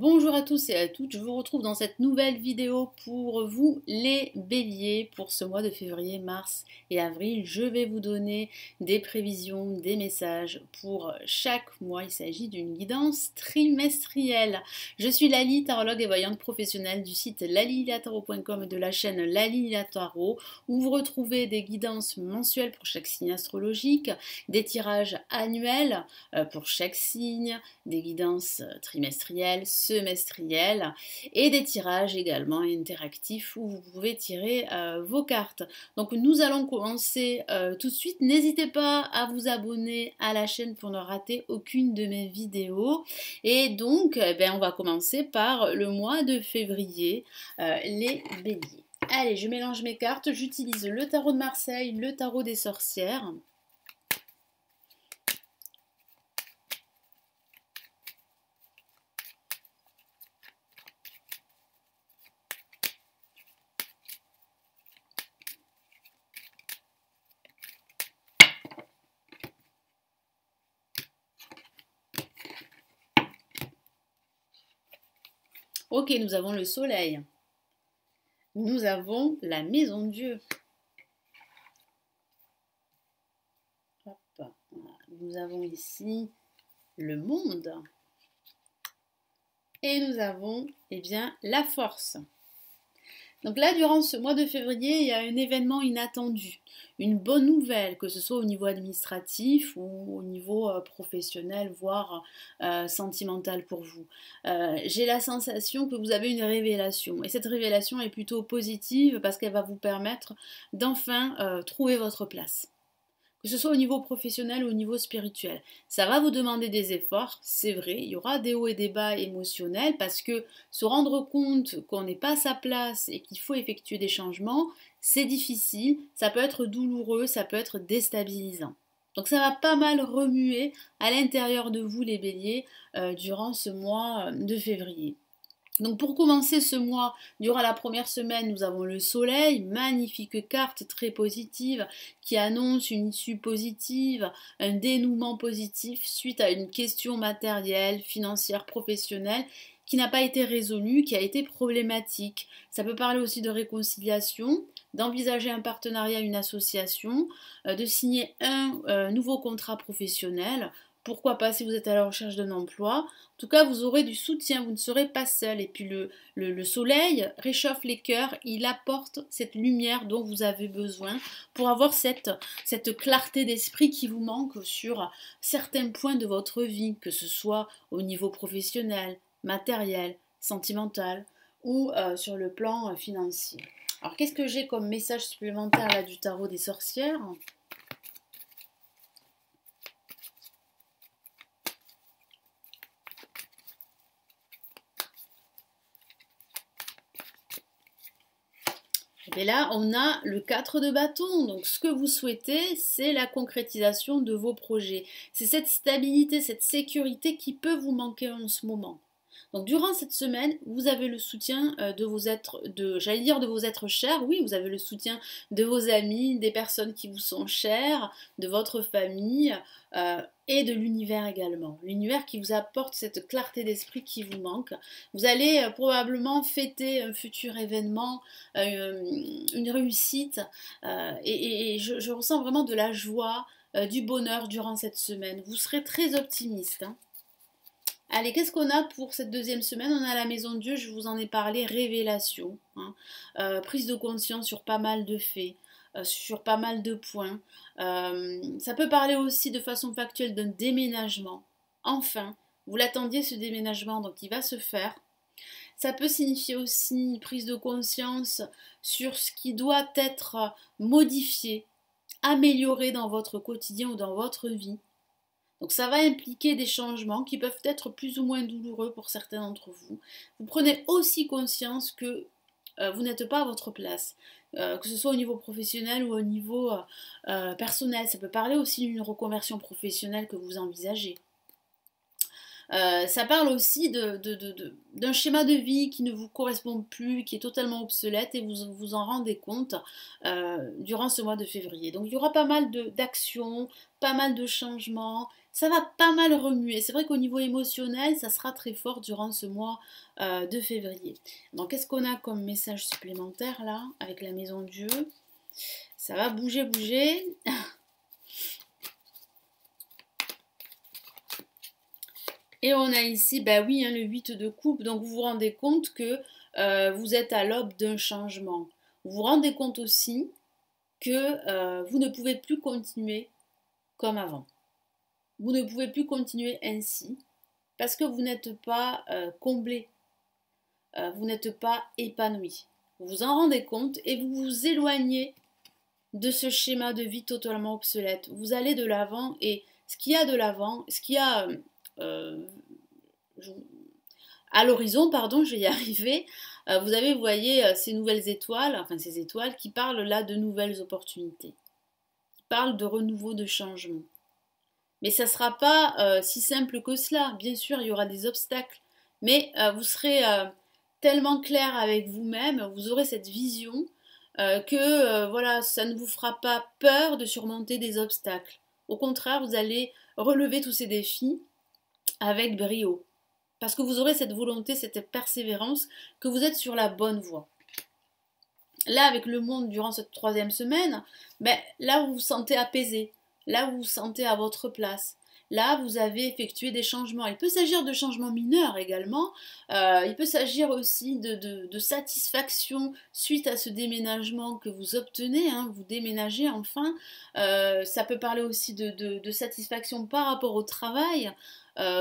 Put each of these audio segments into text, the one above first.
Bonjour à tous et à toutes, je vous retrouve dans cette nouvelle vidéo pour vous les béliers pour ce mois de février, mars et avril. Je vais vous donner des prévisions, des messages pour chaque mois. Il s'agit d'une guidance trimestrielle. Je suis Lali, tarologue et voyante professionnelle du site laliliatarot.com et de la chaîne Lali Tarot où vous retrouvez des guidances mensuelles pour chaque signe astrologique, des tirages annuels pour chaque signe, des guidances trimestrielles, semestrielles et des tirages également interactifs où vous pouvez tirer vos cartes. Donc nous allons commencer tout de suite. N'hésitez pas à vous abonner à la chaîne pour ne rater aucune de mes vidéos. Et donc on va commencer par le mois de février, les béliers. Allez, je mélange mes cartes, j'utilise le tarot de Marseille, le tarot des sorcières. Ok, nous avons le soleil. Nous avons la maison de Dieu. Hop, voilà. Nous avons ici le monde. Et nous avons, la force. Donc là, durant ce mois de février, il y a un événement inattendu, une bonne nouvelle, que ce soit au niveau administratif ou au niveau professionnel, voire sentimental pour vous. J'ai la sensation que vous avez une révélation, et cette révélation est plutôt positive parce qu'elle va vous permettre d'enfin trouver votre place. Que ce soit au niveau professionnel ou au niveau spirituel. Ça va vous demander des efforts, c'est vrai, il y aura des hauts et des bas émotionnels parce que se rendre compte qu'on n'est pas à sa place et qu'il faut effectuer des changements, c'est difficile, ça peut être douloureux, ça peut être déstabilisant. Donc ça va pas mal remuer à l'intérieur de vous les béliers durant ce mois de février. Donc pour commencer ce mois, durant la première semaine, nous avons le soleil, magnifique carte très positive qui annonce une issue positive, un dénouement positif suite à une question matérielle, financière, professionnelle qui n'a pas été résolue, qui a été problématique. Ça peut parler aussi de réconciliation, d'envisager un partenariat, une association, de signer un nouveau contrat professionnel. Pourquoi pas si vous êtes à la recherche d'un emploi. En tout cas, vous aurez du soutien, vous ne serez pas seul. Et puis le soleil réchauffe les cœurs, il apporte cette lumière dont vous avez besoin pour avoir cette clarté d'esprit qui vous manque sur certains points de votre vie, que ce soit au niveau professionnel, matériel, sentimental ou sur le plan financier. Alors qu'est-ce que j'ai comme message supplémentaire là du tarot des sorcières ? Et là, on a le 4 de bâton. Donc, ce que vous souhaitez, c'est la concrétisation de vos projets. C'est cette stabilité, cette sécurité qui peut vous manquer en ce moment. Donc, durant cette semaine, vous avez le soutien de vos êtres chers. Oui, vous avez le soutien de vos amis, des personnes qui vous sont chères, de votre famille et de l'univers également. L'univers qui vous apporte cette clarté d'esprit qui vous manque. Vous allez probablement fêter un futur événement, une réussite et je ressens vraiment de la joie, du bonheur durant cette semaine. Vous serez très optimiste. Allez, qu'est-ce qu'on a pour cette deuxième semaine? On a la maison de Dieu, je vous en ai parlé, révélation, prise de conscience sur pas mal de faits, sur pas mal de points. Ça peut parler aussi de façon factuelle d'un déménagement. Enfin, vous l'attendiez ce déménagement, donc il va se faire. Ça peut signifier aussi une prise de conscience sur ce qui doit être modifié, amélioré dans votre quotidien ou dans votre vie. Donc ça va impliquer des changements qui peuvent être plus ou moins douloureux pour certains d'entre vous. Vous prenez aussi conscience que vous n'êtes pas à votre place, que ce soit au niveau professionnel ou au niveau personnel. Ça peut parler aussi d'une reconversion professionnelle que vous envisagez. Ça parle aussi d'un schéma de vie qui ne vous correspond plus, qui est totalement obsolète et vous vous en rendez compte durant ce mois de février. Donc il y aura pas mal d'actions, pas mal de changements, ça va pas mal remuer. C'est vrai qu'au niveau émotionnel, ça sera très fort durant ce mois de février. Donc, qu'est-ce qu'on a comme message supplémentaire là, avec la maison de Dieu? Ça va bouger, bouger. Et on a ici, bah oui, hein, le 8 de coupe. Donc, vous vous rendez compte que vous êtes à l'aube d'un changement. Vous vous rendez compte aussi que vous ne pouvez plus continuer comme avant. Vous ne pouvez plus continuer ainsi parce que vous n'êtes pas comblé, vous n'êtes pas épanoui. Vous vous en rendez compte et vous vous éloignez de ce schéma de vie totalement obsolète. Vous allez de l'avant et ce qu'il y a de l'avant, ce qu'il y a euh, à l'horizon, pardon, je vais y arriver. Vous avez, vous voyez, ces nouvelles étoiles, enfin ces étoiles qui parlent là de nouvelles opportunités, qui parlent de renouveau, de changement. Mais ça ne sera pas si simple que cela. Bien sûr, il y aura des obstacles. Mais vous serez tellement clair avec vous-même, vous aurez cette vision que voilà, ça ne vous fera pas peur de surmonter des obstacles. Au contraire, vous allez relever tous ces défis avec brio. Parce que vous aurez cette volonté, cette persévérance, que vous êtes sur la bonne voie. Là, avec le monde durant cette troisième semaine, ben, là, vous vous sentez apaisé. Là, vous vous sentez à votre place. Là, vous avez effectué des changements. Il peut s'agir de changements mineurs également. Il peut s'agir aussi de satisfaction suite à ce déménagement que vous obtenez. Hein, vous déménagez enfin. Ça peut parler aussi de satisfaction par rapport au travail.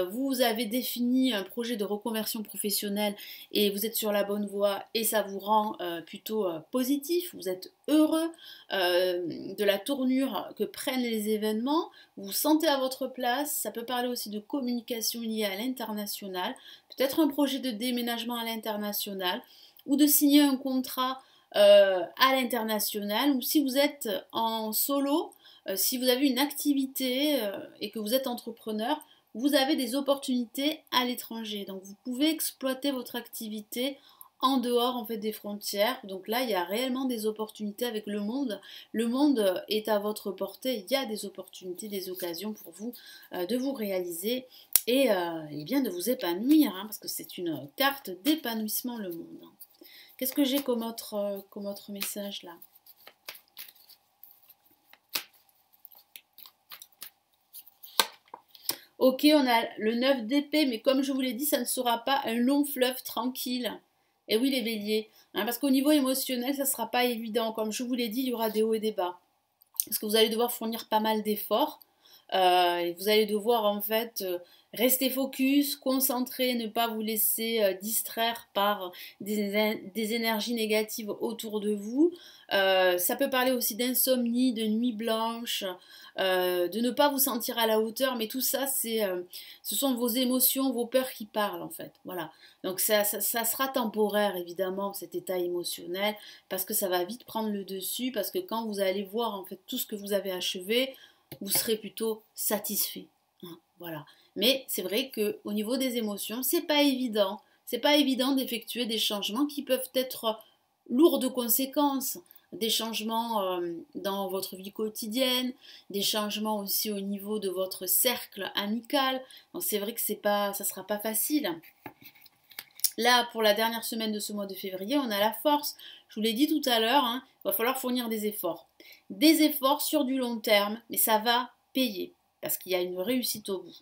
Vous avez défini un projet de reconversion professionnelle et vous êtes sur la bonne voie et ça vous rend plutôt positif, vous êtes heureux de la tournure que prennent les événements, vous vous sentez à votre place, ça peut parler aussi de communication liée à l'international, peut-être un projet de déménagement à l'international ou de signer un contrat à l'international ou si vous êtes en solo, si vous avez une activité et que vous êtes entrepreneur, vous avez des opportunités à l'étranger. Donc vous pouvez exploiter votre activité en dehors en fait des frontières. Donc là, il y a réellement des opportunités avec le monde. Le monde est à votre portée. Il y a des opportunités, des occasions pour vous de vous réaliser et bien de vous épanouir, hein, parce que c'est une carte d'épanouissement le monde. Qu'est-ce que j'ai comme autre message là? Ok, on a le 9 d'épée, mais comme je vous l'ai dit, ça ne sera pas un long fleuve tranquille. Et oui, les béliers, hein, parce qu'au niveau émotionnel, ça ne sera pas évident. Comme je vous l'ai dit, il y aura des hauts et des bas. Parce que vous allez devoir fournir pas mal d'efforts. Et vous allez devoir en fait rester focus, concentré, ne pas vous laisser distraire par des énergies négatives autour de vous. Ça peut parler aussi d'insomnie, de nuit blanche, de ne pas vous sentir à la hauteur, mais tout ça, ce sont vos émotions, vos peurs qui parlent en fait. Voilà. Donc ça sera temporaire évidemment cet état émotionnel parce que ça va vite prendre le dessus parce que quand vous allez voir en fait tout ce que vous avez achevé, vous serez plutôt satisfait. Hein, voilà. Mais c'est vrai que au niveau des émotions, c'est pas évident. C'est pas évident d'effectuer des changements qui peuvent être lourds de conséquences. Des changements dans votre vie quotidienne, des changements aussi au niveau de votre cercle amical. Donc c'est vrai que ça sera pas facile. Là, pour la dernière semaine de ce mois de février, on a la force. Je vous l'ai dit tout à l'heure, hein, il va falloir fournir des efforts. Des efforts sur du long terme, mais ça va payer, parce qu'il y a une réussite au bout.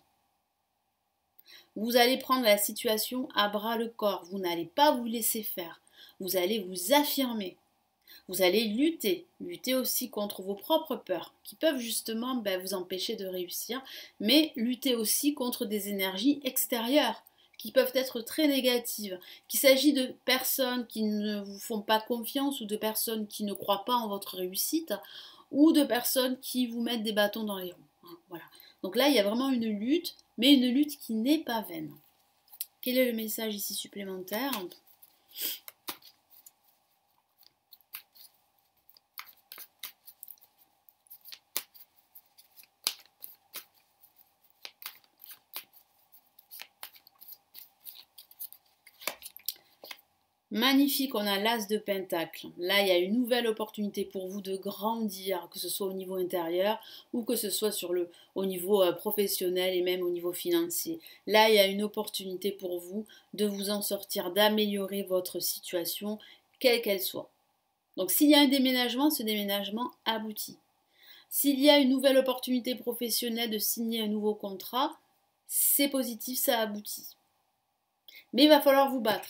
Vous allez prendre la situation à bras le corps, vous n'allez pas vous laisser faire, vous allez vous affirmer, vous allez lutter aussi contre vos propres peurs, qui peuvent justement vous empêcher de réussir, mais lutter aussi contre des énergies extérieures qui peuvent être très négatives, qu'il s'agit de personnes qui ne vous font pas confiance ou de personnes qui ne croient pas en votre réussite ou de personnes qui vous mettent des bâtons dans les roues. Voilà. Donc là, il y a vraiment une lutte, mais une lutte qui n'est pas vaine. Quel est le message ici supplémentaire ? Magnifique, on a l'As de Pentacle. Là, il y a une nouvelle opportunité pour vous de grandir, que ce soit au niveau intérieur ou que ce soit au niveau professionnel et même au niveau financier. Là, il y a une opportunité pour vous de vous en sortir, d'améliorer votre situation, quelle qu'elle soit. Donc, s'il y a un déménagement, ce déménagement aboutit. S'il y a une nouvelle opportunité professionnelle de signer un nouveau contrat, c'est positif, ça aboutit. Mais il va falloir vous battre.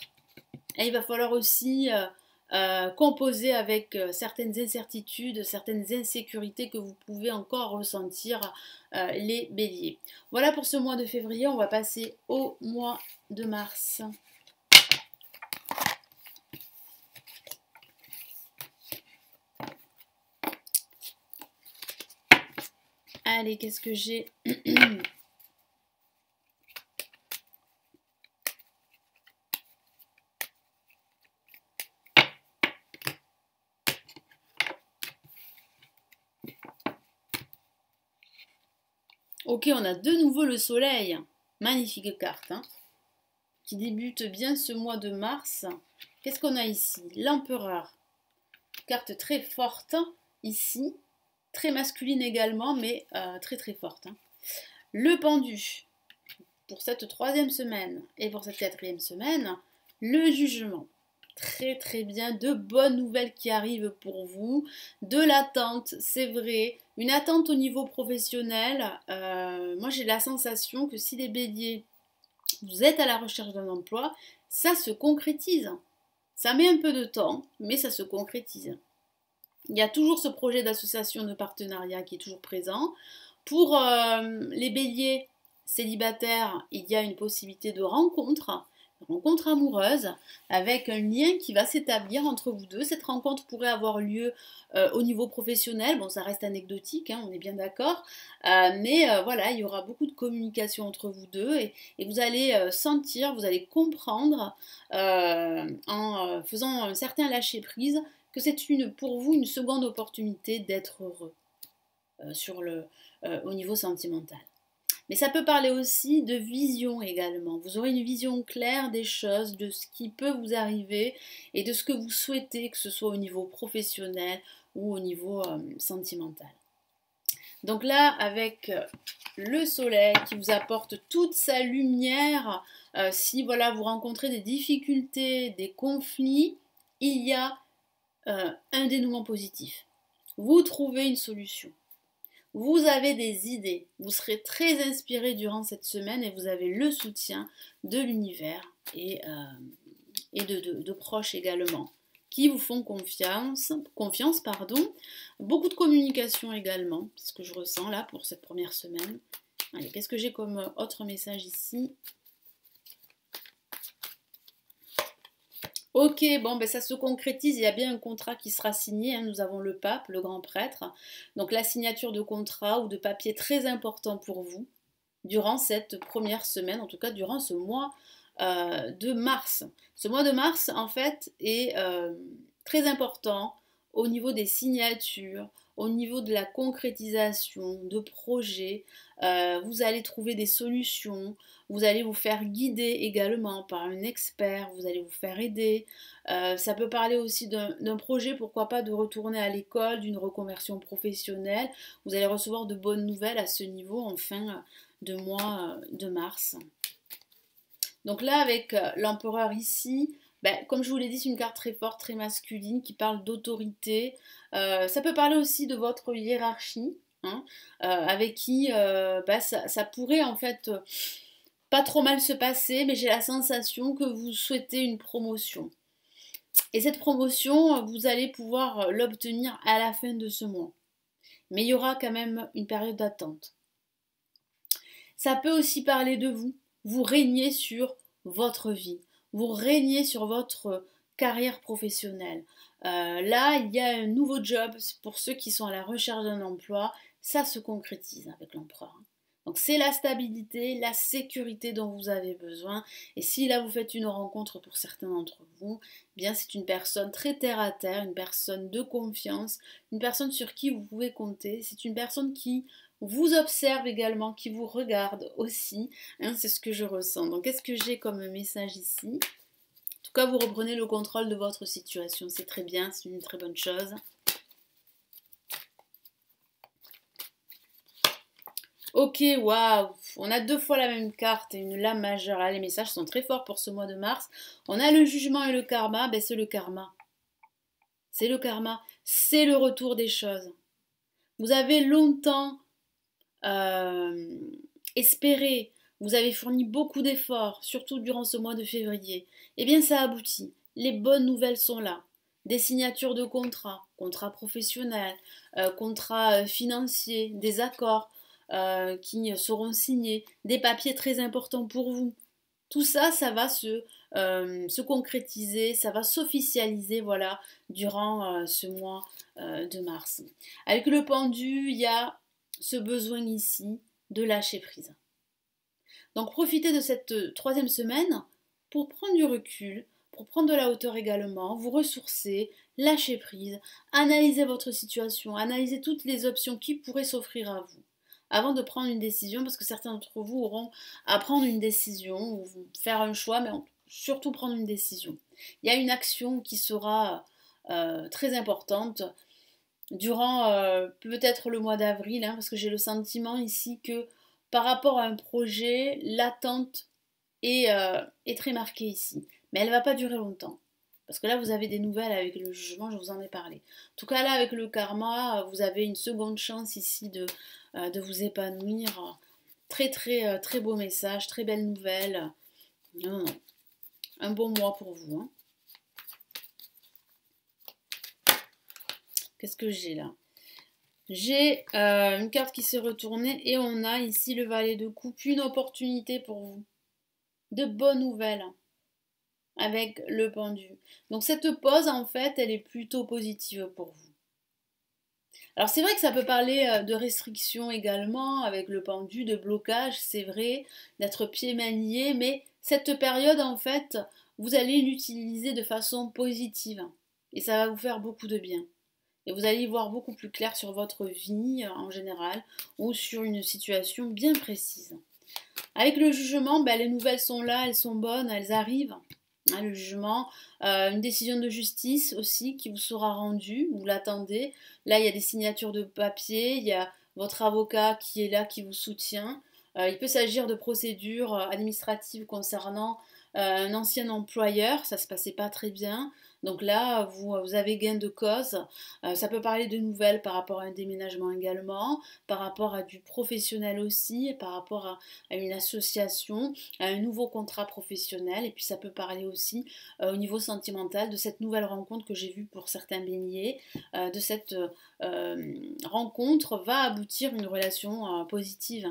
Et il va falloir aussi composer avec certaines incertitudes, certaines insécurités que vous pouvez encore ressentir, les béliers. Voilà pour ce mois de février, on va passer au mois de mars. Allez, qu'est-ce que j'ai? Ok, on a de nouveau le soleil. Magnifique carte, hein, qui débute bien ce mois de mars. Qu'est-ce qu'on a ici? L'empereur. Carte très forte ici. Très masculine également, mais très très forte, hein. Le pendu. Pour cette troisième semaine et pour cette quatrième semaine, le jugement. Très très bien, de bonnes nouvelles qui arrivent pour vous, de l'attente, c'est vrai, une attente au niveau professionnel. Moi j'ai la sensation que si les béliers, vous êtes à la recherche d'un emploi, ça se concrétise. Ça met un peu de temps, mais ça se concrétise. Il y a toujours ce projet d'association de partenariat qui est toujours présent. Pour les béliers célibataires, il y a une possibilité de rencontre amoureuse, avec un lien qui va s'établir entre vous deux. Cette rencontre pourrait avoir lieu au niveau professionnel. Bon, ça reste anecdotique, hein, on est bien d'accord. Mais voilà, il y aura beaucoup de communication entre vous deux et vous allez sentir, vous allez comprendre en faisant un certain lâcher-prise que c'est pour vous une seconde opportunité d'être heureux au niveau sentimental. Mais ça peut parler aussi de vision également. Vous aurez une vision claire des choses, de ce qui peut vous arriver et de ce que vous souhaitez, que ce soit au niveau professionnel ou au niveau sentimental. Donc là, avec le soleil qui vous apporte toute sa lumière, si voilà, vous rencontrez des difficultés, des conflits, il y a un dénouement positif. Vous trouvez une solution. Vous avez des idées, vous serez très inspiré durant cette semaine et vous avez le soutien de l'univers et de proches également qui vous font confiance, pardon. Beaucoup de communication également, c'est ce que je ressens là pour cette première semaine. Allez, qu'est-ce que j'ai comme autre message ici? Ok, bon, ben ça se concrétise, il y a bien un contrat qui sera signé, hein. Nous avons le pape, le grand prêtre, donc la signature de contrat ou de papier très important pour vous durant cette première semaine, en tout cas durant ce mois de mars. Ce mois de mars, en fait, est très important au niveau des signatures, au niveau de la concrétisation de projets. Vous allez trouver des solutions, vous allez vous faire guider également par un expert, vous allez vous faire aider. Ça peut parler aussi d'un projet, pourquoi pas de retourner à l'école, d'une reconversion professionnelle. Vous allez recevoir de bonnes nouvelles à ce niveau en fin de mois de mars. Donc là, avec l'empereur ici, ben, comme je vous l'ai dit, c'est une carte très forte, très masculine, qui parle d'autorité. Ça peut parler aussi de votre hiérarchie, hein, avec qui ben, ça pourrait en fait pas trop mal se passer, mais j'ai la sensation que vous souhaitez une promotion. Et cette promotion, vous allez pouvoir l'obtenir à la fin de ce mois. Mais il y aura quand même une période d'attente. Ça peut aussi parler de vous. Vous régnez sur votre vie. Vous régnez sur votre carrière professionnelle. Là, il y a un nouveau job pour ceux qui sont à la recherche d'un emploi. Ça se concrétise avec l'empereur. Donc c'est la stabilité, la sécurité dont vous avez besoin. Et si là vous faites une rencontre pour certains d'entre vous, eh bien c'est une personne très terre à terre, une personne de confiance, une personne sur qui vous pouvez compter. C'est une personne qui vous observe également, qui vous regarde aussi. Hein, c'est ce que je ressens. Donc qu'est-ce que j'ai comme message ici? En tout cas, vous reprenez le contrôle de votre situation. C'est très bien, c'est une très bonne chose. Ok, waouh, on a 2 fois la même carte et une lame majeure. Là, les messages sont très forts pour ce mois de mars. On a le jugement et le karma. Ben, c'est le karma. C'est le karma. C'est le retour des choses. Vous avez longtemps euh, espéré. Vous avez fourni beaucoup d'efforts, surtout durant ce mois de février. Eh bien, ça aboutit. Les bonnes nouvelles sont là. Des signatures de contrats, contrats professionnels, contrats financiers, des accords qui seront signés, des papiers très importants pour vous. Tout ça, ça va se concrétiser, ça va s'officialiser, voilà, durant ce mois de mars. Avec le pendu, il y a ce besoin ici de lâcher prise. Donc profitez de cette 3e semaine pour prendre du recul, pour prendre de la hauteur également, vous ressourcer, lâcher prise, analyser votre situation, analyser toutes les options qui pourraient s'offrir à vous avant de prendre une décision, parce que certains d'entre vous auront à prendre une décision ou faire un choix, mais surtout prendre une décision. Il y a une action qui sera très importante durant peut-être le mois d'avril, hein, parce que j'ai le sentiment ici que par rapport à un projet, l'attente est très marquée ici. Mais elle ne va pas durer longtemps. Parce que là, vous avez des nouvelles avec le jugement, je vous en ai parlé. En tout cas, là, avec le karma, vous avez une seconde chance ici de vous épanouir. Très, très, très beau message, très belle nouvelle. Non, non. Un bon mois pour vous. Hein. Qu'est-ce que j'ai là? J'ai une carte qui s'est retournée et on a ici le valet de coupe, une opportunité pour vous. De bonnes nouvelles avec le pendu. Donc cette pause, en fait, elle est plutôt positive pour vous. Alors c'est vrai que ça peut parler de restrictions également avec le pendu, de blocage, c'est vrai, d'être pieds-mains liés, mais cette période, en fait, vous allez l'utiliser de façon positive et ça va vous faire beaucoup de bien. Et vous allez y voir beaucoup plus clair sur votre vie en général ou sur une situation bien précise. Avec le jugement, ben, les nouvelles sont là, elles sont bonnes, elles arrivent. Hein, le jugement, une décision de justice aussi qui vous sera rendue, vous l'attendez. Là, il y a des signatures de papier, il y a votre avocat qui est là, qui vous soutient. Il peut s'agir de procédures administratives concernant un ancien employeur, ça se passait pas très bien. Donc là, vous avez gain de cause. Ça peut parler de nouvelles par rapport à un déménagement également, par rapport à du professionnel aussi, par rapport à une association, à un nouveau contrat professionnel. Et puis ça peut parler aussi au niveau sentimental de cette nouvelle rencontre que j'ai vue pour certains béliers. De cette rencontre va aboutir une relation positive.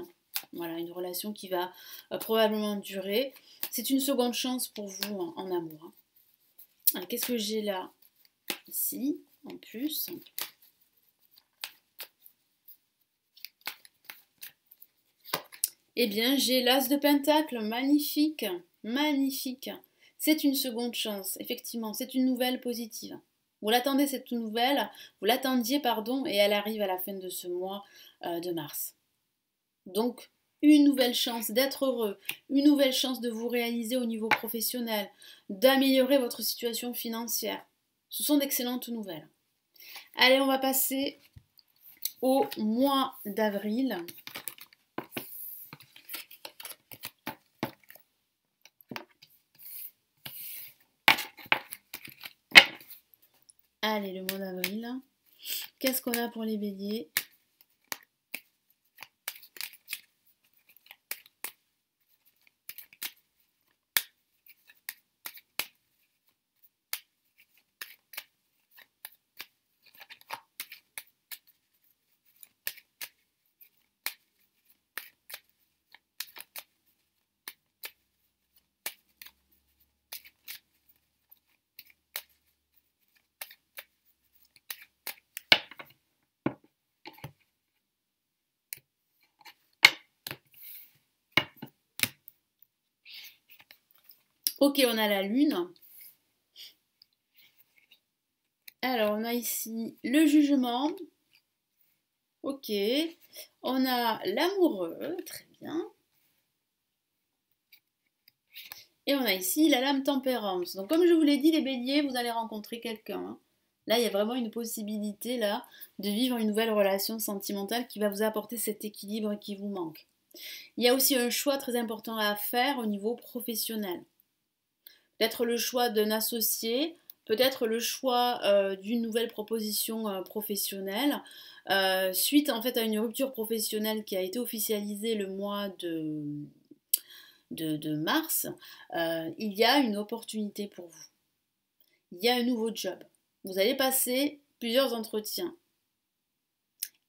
Voilà, une relation qui va probablement durer. C'est une seconde chance pour vous en amour. Hein. Qu'est-ce que j'ai là? Ici, en plus. Eh bien, j'ai l'as de pentacle, magnifique, magnifique. C'est une seconde chance, effectivement, c'est une nouvelle positive. Vous l'attendez cette nouvelle, vous l'attendiez, pardon, et elle arrive à la fin de ce mois de mars. Donc, une nouvelle chance d'être heureux, une nouvelle chance de vous réaliser au niveau professionnel, d'améliorer votre situation financière. Ce sont d'excellentes nouvelles. Allez, on va passer au mois d'avril. Allez, le mois d'avril. Qu'est-ce qu'on a pour les béliers? Ok, on a la lune. Alors, on a ici le jugement. Ok. On a l'amoureux. Très bien. Et on a ici la lame tempérance. Donc comme je vous l'ai dit, les béliers, vous allez rencontrer quelqu'un, hein. Là, il y a vraiment une possibilité là de vivre une nouvelle relation sentimentale qui va vous apporter cet équilibre qui vous manque. Il y a aussi un choix très important à faire au niveau professionnel. Peut-être le choix d'un associé, peut-être le choix d'une nouvelle proposition professionnelle, suite en fait à une rupture professionnelle qui a été officialisée le mois de mars, il y a une opportunité pour vous. Il y a un nouveau job. Vous allez passer plusieurs entretiens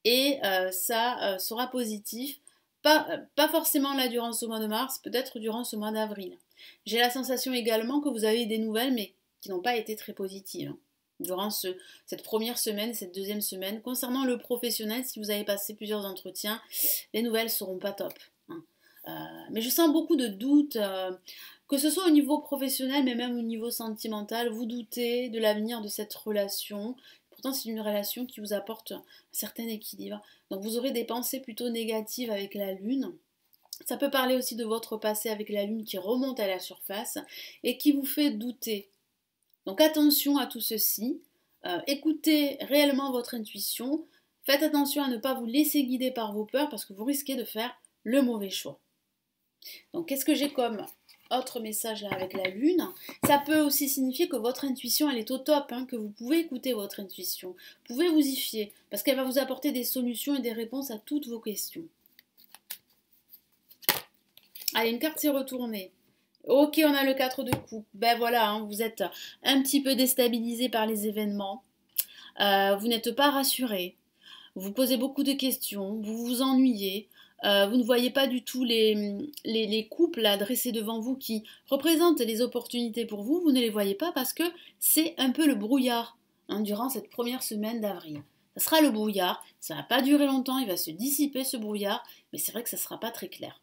et ça sera positif. Pas forcément là durant ce mois de mars, peut-être durant ce mois d'avril. J'ai la sensation également que vous avez des nouvelles, mais qui n'ont pas été très positives, hein, durant cette première semaine, cette deuxième semaine. Concernant le professionnel, si vous avez passé plusieurs entretiens, les nouvelles ne seront pas top, hein. Mais je sens beaucoup de doutes, que ce soit au niveau professionnel, mais même au niveau sentimental. Vous doutez de l'avenir de cette relation. Pourtant, c'est une relation qui vous apporte un certain équilibre. Donc, vous aurez des pensées plutôt négatives avec la lune. Ça peut parler aussi de votre passé avec la lune qui remonte à la surface et qui vous fait douter. Donc, attention à tout ceci. Écoutez réellement votre intuition. Faites attention à ne pas vous laisser guider par vos peurs parce que vous risquez de faire le mauvais choix. Donc, qu'est-ce que j'ai comme autre message là avec la lune? Ça peut aussi signifier que votre intuition elle est au top, hein, que vous pouvez écouter votre intuition, vous pouvez vous y fier parce qu'elle va vous apporter des solutions et des réponses à toutes vos questions. Allez, une carte s'est retournée. Ok, on a le 4 de coupe. Ben voilà, hein, vous êtes un petit peu déstabilisé par les événements, vous n'êtes pas rassuré, vous posez beaucoup de questions, vous vous ennuyez. Vous ne voyez pas du tout les couples là, dressés devant vous qui représentent les opportunités pour vous, vous ne les voyez pas parce que c'est un peu le brouillard, hein, durant cette première semaine d'avril. Ça sera le brouillard, ça ne va pas durer longtemps, il va se dissiper ce brouillard, mais c'est vrai que ça ne sera pas très clair.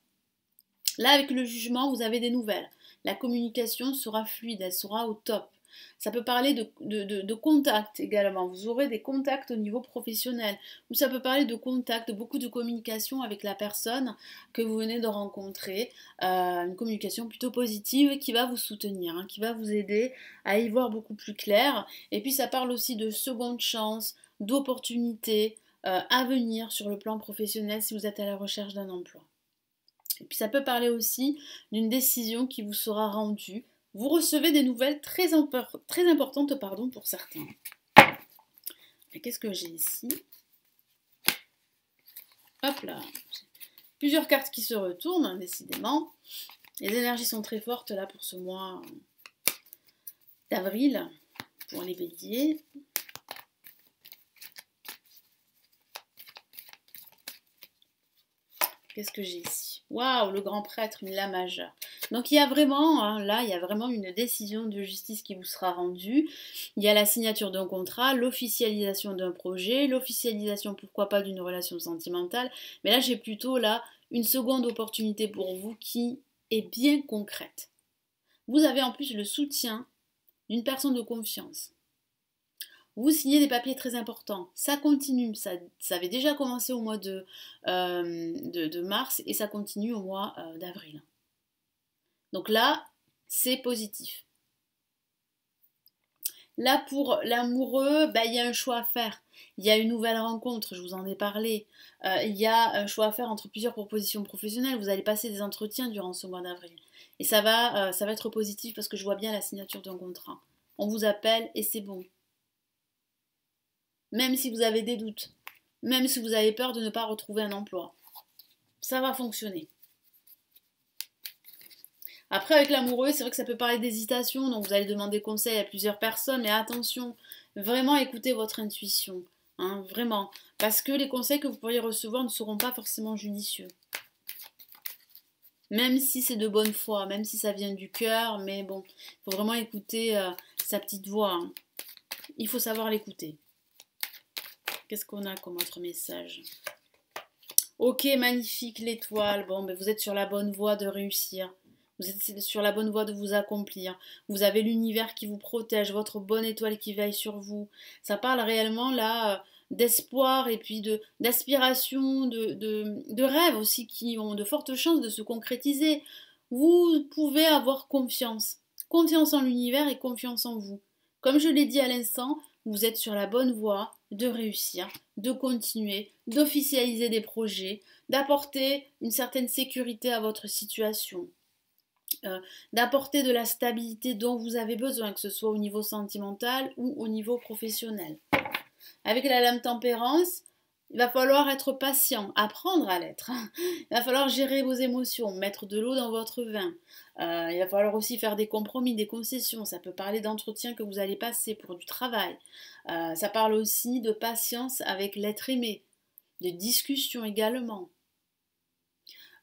Là, avec le jugement, vous avez des nouvelles. La communication sera fluide, elle sera au top. Ça peut parler de contact également. Vous aurez des contacts au niveau professionnel. Ou ça peut parler de contact, de beaucoup de communication avec la personne que vous venez de rencontrer. Une communication plutôt positive qui va vous soutenir, hein, qui va vous aider à y voir beaucoup plus clair. Et puis ça parle aussi de seconde chance, d'opportunités à venir sur le plan professionnel si vous êtes à la recherche d'un emploi. Et puis ça peut parler aussi d'une décision qui vous sera rendue. Vous recevez des nouvelles très importantes pour certains. Et qu'est-ce que j'ai ici? Hop là. Plusieurs cartes qui se retournent, hein, décidément. Les énergies sont très fortes là pour ce mois d'avril, pour les béliers. Qu'est-ce que j'ai ici? Waouh, le grand prêtre, une lame majeure. Donc il y a vraiment, hein, là, il y a vraiment une décision de justice qui vous sera rendue. Il y a la signature d'un contrat, l'officialisation d'un projet, l'officialisation, pourquoi pas, d'une relation sentimentale. Mais là, j'ai plutôt là une seconde opportunité pour vous qui est bien concrète. Vous avez en plus le soutien d'une personne de confiance. Vous signez des papiers très importants. Ça continue. Ça avait déjà commencé au mois de mars et ça continue au mois d'avril. Donc là, c'est positif. Là, pour l'amoureux, il y a un choix à faire. Il y a une nouvelle rencontre, je vous en ai parlé. Il y a un choix à faire entre plusieurs propositions professionnelles. Vous allez passer des entretiens durant ce mois d'avril. Et ça va être positif parce que je vois bien la signature d'un contrat. On vous appelle et c'est bon. Même si vous avez des doutes, même si vous avez peur de ne pas retrouver un emploi, ça va fonctionner. Après, avec l'amoureux, c'est vrai que ça peut parler d'hésitation, donc vous allez demander conseil à plusieurs personnes, mais attention, vraiment écoutez votre intuition, hein, vraiment, parce que les conseils que vous pourriez recevoir ne seront pas forcément judicieux. Même si c'est de bonne foi, même si ça vient du cœur, mais bon, il faut vraiment écouter sa petite voix, hein. Il faut savoir l'écouter. Qu'est-ce qu'on a comme autre message? Ok, magnifique, l'étoile. Bon, vous êtes sur la bonne voie de réussir. Vous êtes sur la bonne voie de vous accomplir. Vous avez l'univers qui vous protège, votre bonne étoile qui veille sur vous. Ça parle réellement là d'espoir et puis d'aspiration, de rêves aussi qui ont de fortes chances de se concrétiser. vous pouvez avoir confiance. Confiance en l'univers et confiance en vous. Comme je l'ai dit à l'instant, vous êtes sur la bonne voie de réussir, de continuer, d'officialiser des projets, d'apporter une certaine sécurité à votre situation, d'apporter de la stabilité dont vous avez besoin, que ce soit au niveau sentimental ou au niveau professionnel. Avec la lame tempérance, il va falloir être patient, apprendre à l'être. Il va falloir gérer vos émotions, mettre de l'eau dans votre vin. Il va falloir aussi faire des compromis, des concessions. Ça peut parler d'entretiens que vous allez passer pour du travail. Ça parle aussi de patience avec l'être aimé, de discussion également.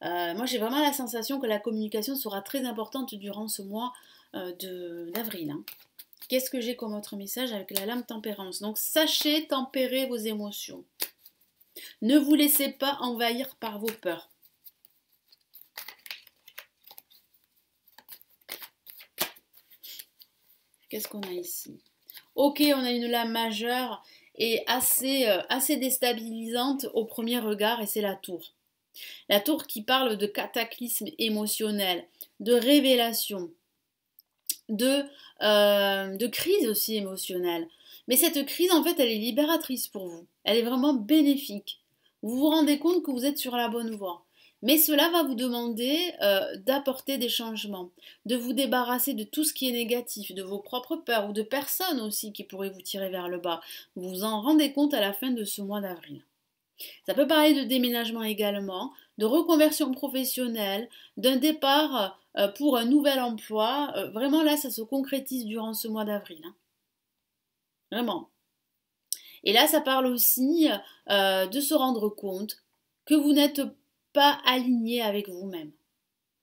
Moi, j'ai vraiment la sensation que la communication sera très importante durant ce mois d'avril. Hein. Qu'est-ce que j'ai comme autre message avec la lame tempérance? Donc, sachez tempérer vos émotions. Ne vous laissez pas envahir par vos peurs. Qu'est-ce qu'on a ici? Ok, on a une lame majeure et assez déstabilisante au premier regard, et c'est la tour. La tour qui parle de cataclysme émotionnel, de révélation, de crise aussi émotionnelle. Mais cette crise, en fait, elle est libératrice pour vous. Elle est vraiment bénéfique. Vous vous rendez compte que vous êtes sur la bonne voie. Mais cela va vous demander d'apporter des changements, de vous débarrasser de tout ce qui est négatif, de vos propres peurs ou de personnes aussi qui pourraient vous tirer vers le bas. Vous vous en rendez compte à la fin de ce mois d'avril. Ça peut parler de déménagement également, de reconversion professionnelle, d'un départ pour un nouvel emploi. Vraiment là, ça se concrétise durant ce mois d'avril. Hein. Vraiment. Et là, ça parle aussi de se rendre compte que vous n'êtes pas aligné avec vous-même,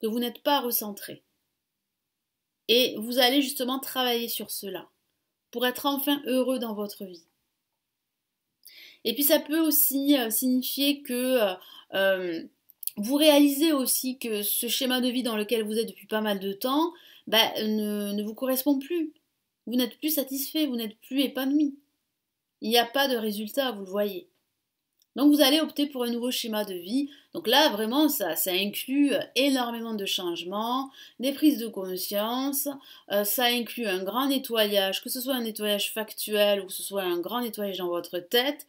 que vous n'êtes pas recentré. Et vous allez justement travailler sur cela pour être enfin heureux dans votre vie. Et puis ça peut aussi signifier que vous réalisez aussi que ce schéma de vie dans lequel vous êtes depuis pas mal de temps ne vous correspond plus. Vous n'êtes plus satisfait, vous n'êtes plus épanoui. Il n'y a pas de résultat, vous le voyez. Donc vous allez opter pour un nouveau schéma de vie. Donc là, vraiment, ça inclut énormément de changements, des prises de conscience, ça inclut un grand nettoyage, que ce soit un nettoyage factuel ou que ce soit un grand nettoyage dans votre tête.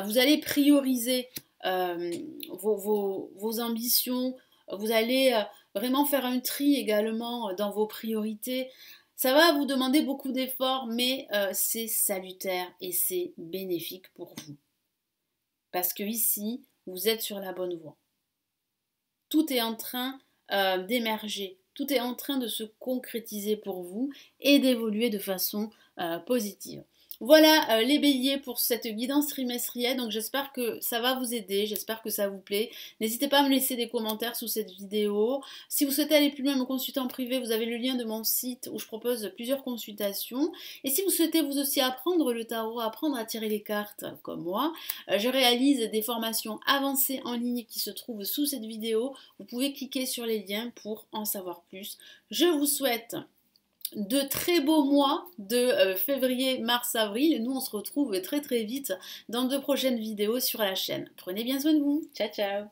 Vous allez prioriser vos ambitions, vous allez vraiment faire un tri également dans vos priorités. Ça va vous demander beaucoup d'efforts, mais c'est salutaire et c'est bénéfique pour vous. Parce que ici, vous êtes sur la bonne voie. Tout est en train d'émerger, tout est en train de se concrétiser pour vous et d'évoluer de façon positive. Voilà les béliers pour cette guidance trimestrielle, donc j'espère que ça va vous aider, j'espère que ça vous plaît. N'hésitez pas à me laisser des commentaires sous cette vidéo. Si vous souhaitez aller plus loin, me consulter en privé, vous avez le lien de mon site où je propose plusieurs consultations. Et si vous souhaitez vous aussi apprendre le tarot, apprendre à tirer les cartes comme moi, je réalise des formations avancées en ligne qui se trouvent sous cette vidéo. Vous pouvez cliquer sur les liens pour en savoir plus. Je vous souhaite de très beaux mois de février, mars, avril. Et nous, on se retrouve très très vite dans de prochaines vidéos sur la chaîne. Prenez bien soin de vous. Ciao, ciao.